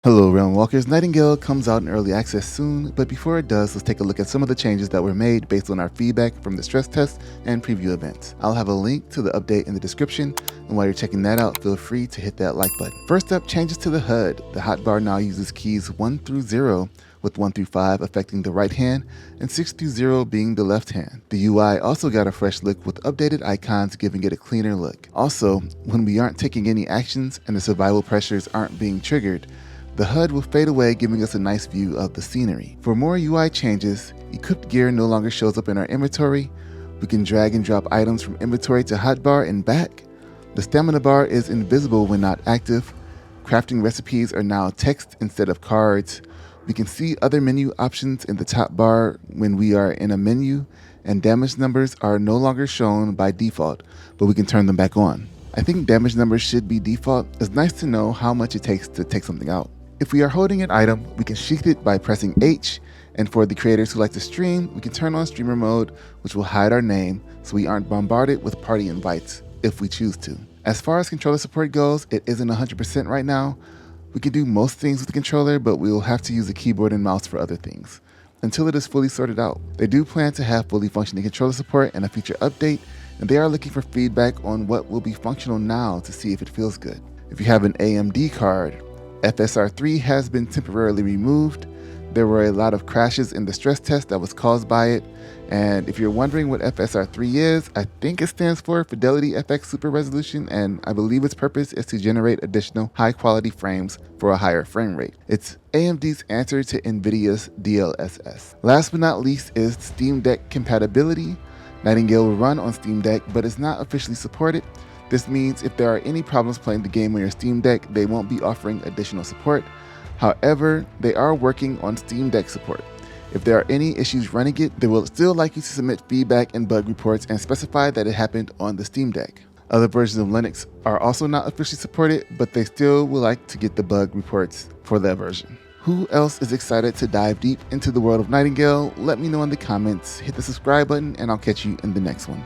Hello Realm Walkers, Nightingale comes out in early access soon, but before it does, let's take a look at some of the changes that were made based on our feedback from the stress test and preview events. I'll have a link to the update in the description, and while you're checking that out, feel free to hit that like button. First up, changes to the HUD. The hotbar now uses keys 1 through 0, with 1 through 5 affecting the right hand and 6 through 0 being the left hand. The UI also got a fresh look with updated icons giving it a cleaner look. Also, when we aren't taking any actions and the survival pressures aren't being triggered, the HUD will fade away, giving us a nice view of the scenery. For more UI changes, equipped gear no longer shows up in our inventory. We can drag and drop items from inventory to hotbar and back. The stamina bar is invisible when not active. Crafting recipes are now text instead of cards. We can see other menu options in the top bar when we are in a menu, and damage numbers are no longer shown by default, but we can turn them back on. I think damage numbers should be default. It's nice to know how much it takes to take something out. If we are holding an item, we can sheath it by pressing H, and for the creators who like to stream, we can turn on streamer mode, which will hide our name so we aren't bombarded with party invites if we choose to. As far as controller support goes, it isn't 100% right now. We can do most things with the controller, but we will have to use a keyboard and mouse for other things until it is fully sorted out. They do plan to have fully functioning controller support and a feature update, and they are looking for feedback on what will be functional now to see if it feels good. If you have an AMD card, FSR3 has been temporarily removed. There were a lot of crashes in the stress test that was caused by it, and if you're wondering what FSR3 is, I think it stands for Fidelity FX Super Resolution, and I believe its purpose is to generate additional high-quality frames for a higher frame rate. It's AMD's answer to NVIDIA's DLSS. Last but not least is Steam Deck compatibility. Nightingale will run on Steam Deck, but it's not officially supported. This means if there are any problems playing the game on your Steam Deck, they won't be offering additional support. However, they are working on Steam Deck support. If there are any issues running it, they will still like you to submit feedback and bug reports and specify that it happened on the Steam Deck. Other versions of Linux are also not officially supported, but they still would like to get the bug reports for that version. Who else is excited to dive deep into the world of Nightingale? Let me know in the comments, hit the subscribe button, and I'll catch you in the next one.